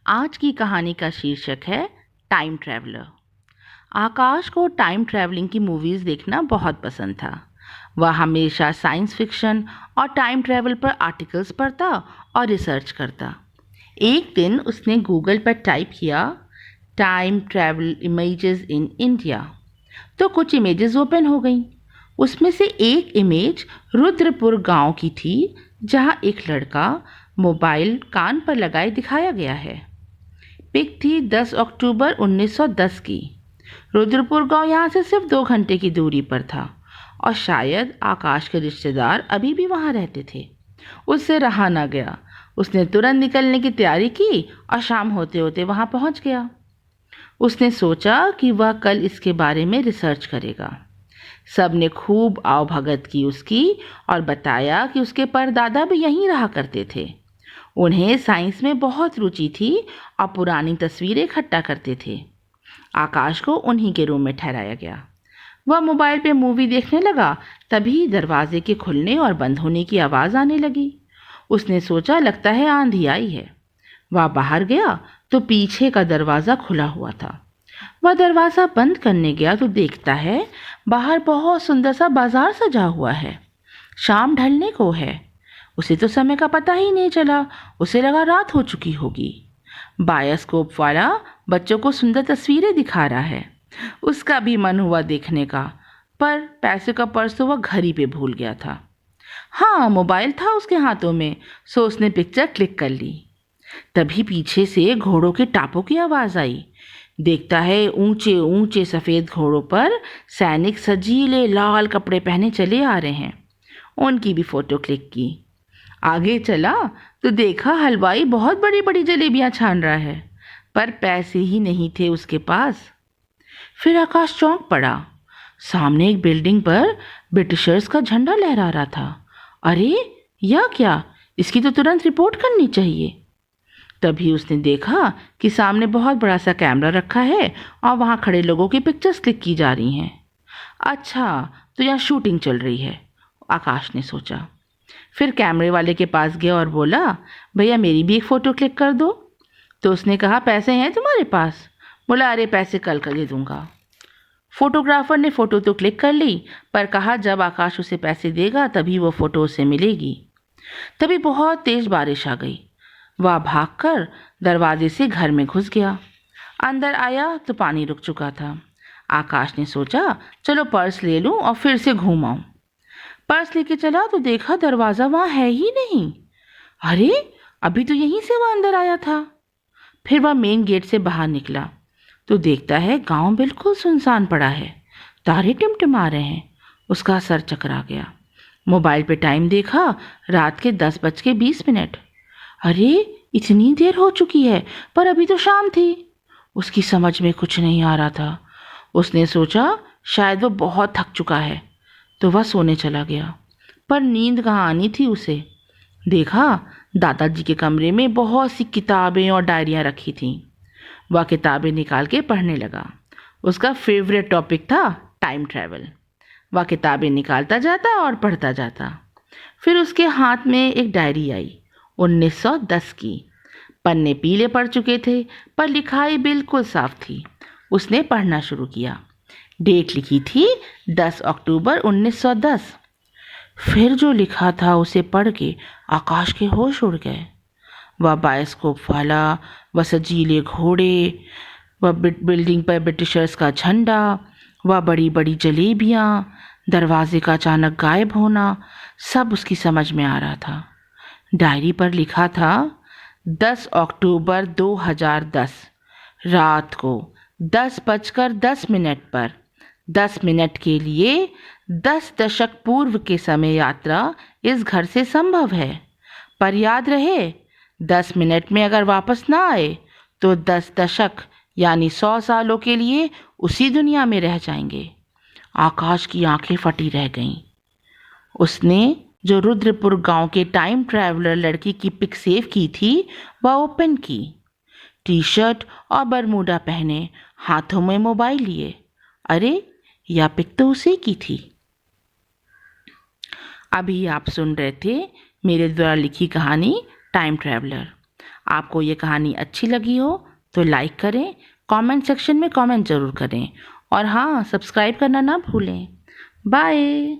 आज की कहानी का शीर्षक है टाइम ट्रैवलर। आकाश को टाइम ट्रैवलिंग की मूवीज़ देखना बहुत पसंद था। वह हमेशा साइंस फिक्शन और टाइम ट्रैवल पर आर्टिकल्स पढ़ता और रिसर्च करता। एक दिन उसने गूगल पर टाइप किया time travel images in India, तो कुछ इमेजेस ओपन हो गईं। उसमें से एक इमेज रुद्रपुर गांव की थी, जहां एक लड़का मोबाइल कान पर लगाए दिखाया गया है। पिक थी 10 अक्टूबर 1910 की। रुद्रपुर गांव यहाँ से सिर्फ 2 घंटे की दूरी पर था और शायद आकाश के रिश्तेदार अभी भी वहाँ रहते थे। उससे रहा ना गया। उसने तुरंत निकलने की तैयारी की और शाम होते होते वहाँ पहुँच गया। उसने सोचा कि वह कल इसके बारे में रिसर्च करेगा। सब ने खूब आवभगत की उसकी और बताया कि उसके परदादा भी यहीं रहा करते थे। उन्हें साइंस में बहुत रुचि थी और पुरानी तस्वीरें इकट्ठा करते थे। आकाश को उन्हीं के रूम में ठहराया गया। वह मोबाइल पे मूवी देखने लगा, तभी दरवाजे के खुलने और बंद होने की आवाज़ आने लगी। उसने सोचा लगता है आंधी आई है। वह बाहर गया तो पीछे का दरवाज़ा खुला हुआ था। वह दरवाज़ा बंद करने गया तो देखता है बाहर बहुत सुंदर सा बाजार सजा हुआ है। शाम ढलने को है। उसे तो समय का पता ही नहीं चला। उसे लगा रात हो चुकी होगी। बायोस्कोप वाला बच्चों को सुंदर तस्वीरें दिखा रहा है। उसका भी मन हुआ देखने का, पर पैसे का पर्स तो वह घर ही पे भूल गया था। हाँ, मोबाइल था उसके हाथों में, सो उसने पिक्चर क्लिक कर ली। तभी पीछे से घोड़ों के टापों की आवाज़ आई। देखता है ऊंचे ऊंचे सफ़ेद घोड़ों पर सैनिक सजीले लाल कपड़े पहने चले आ रहे हैं। उनकी भी फ़ोटो क्लिक की। आगे चला तो देखा हलवाई बहुत बड़ी बड़ी जलेबियां छान रहा है, पर पैसे ही नहीं थे उसके पास। फिर आकाश चौंक पड़ा। सामने एक बिल्डिंग पर ब्रिटिशर्स का झंडा लहरा रहा था। अरे, यह क्या? इसकी तो तुरंत रिपोर्ट करनी चाहिए। तभी उसने देखा कि सामने बहुत बड़ा सा कैमरा रखा है और वहाँ खड़े लोगों की पिक्चर्स क्लिक की जा रही हैं। अच्छा, तो यहाँ शूटिंग चल रही है, आकाश ने सोचा। फिर कैमरे वाले के पास गया और बोला, भैया मेरी भी एक फ़ोटो क्लिक कर दो। तो उसने कहा, पैसे हैं तुम्हारे पास? बोला, अरे पैसे कल कर दे दूंगा। फोटोग्राफर ने फ़ोटो तो क्लिक कर ली, पर कहा जब आकाश उसे पैसे देगा तभी वो फ़ोटो उसे मिलेगी। तभी बहुत तेज़ बारिश आ गई। वह भागकर दरवाजे से घर में घुस गया। अंदर आया तो पानी रुक चुका था। आकाश ने सोचा, चलो पर्स ले लूं और फिर से घूम आऊं। पर्स लेके चला तो देखा दरवाज़ा वहाँ है ही नहीं। अरे, अभी तो यहीं से वह अंदर आया था। फिर वह मेन गेट से बाहर निकला तो देखता है गांव बिल्कुल सुनसान पड़ा है। तारे टिमटिमा रहे हैं। उसका सर चकरा गया। मोबाइल पे टाइम देखा, रात के 10:20। अरे, इतनी देर हो चुकी है, पर अभी तो शाम थी। उसकी समझ में कुछ नहीं आ रहा था। उसने सोचा शायद वो बहुत थक चुका है, तो वह सोने चला गया। पर नींद कहाँ आनी थी उसे। देखा दादाजी के कमरे में बहुत सी किताबें और डायरियाँ रखी थीं। वह किताबें निकाल के पढ़ने लगा। उसका फेवरेट टॉपिक था टाइम ट्रैवल। वह किताबें निकालता जाता और पढ़ता जाता। फिर उसके हाथ में एक डायरी आई, 1910 की। पन्ने पीले पड़ चुके थे, पर लिखाई बिल्कुल साफ थी। उसने पढ़ना शुरू किया। डेट लिखी थी 10 अक्टूबर 1910। फिर जो लिखा था उसे पढ़ के आकाश के होश उड़ गए। वह बायोस्कोप वाला, वह सजीले घोड़े, वह बिल्डिंग पर ब्रिटिशर्स का झंडा, वह बड़ी बड़ी जलेबियाँ, दरवाजे का अचानक गायब होना, सब उसकी समझ में आ रहा था। डायरी पर लिखा था 10 अक्टूबर 2010 रात को 10:10 पर 10 मिनट के लिए 10 दशक पूर्व के समय यात्रा इस घर से संभव है। पर याद रहे, 10 मिनट में अगर वापस ना आए तो 10 दशक यानी 100 सालों के लिए उसी दुनिया में रह जाएंगे। आकाश की आंखें फटी रह गईं। उसने जो रुद्रपुर गांव के टाइम ट्रैवलर लड़की की पिक सेव की थी वह ओपन की। टी शर्ट और बरमूडा पहने, हाथों में मोबाइल लिए। अरे, यह पिक तो उसी की थी। अभी आप सुन रहे थे मेरे द्वारा लिखी कहानी टाइम ट्रैवलर। आपको ये कहानी अच्छी लगी हो तो लाइक करें, कमेंट सेक्शन में कमेंट ज़रूर करें और हाँ, सब्सक्राइब करना ना भूलें। बाय।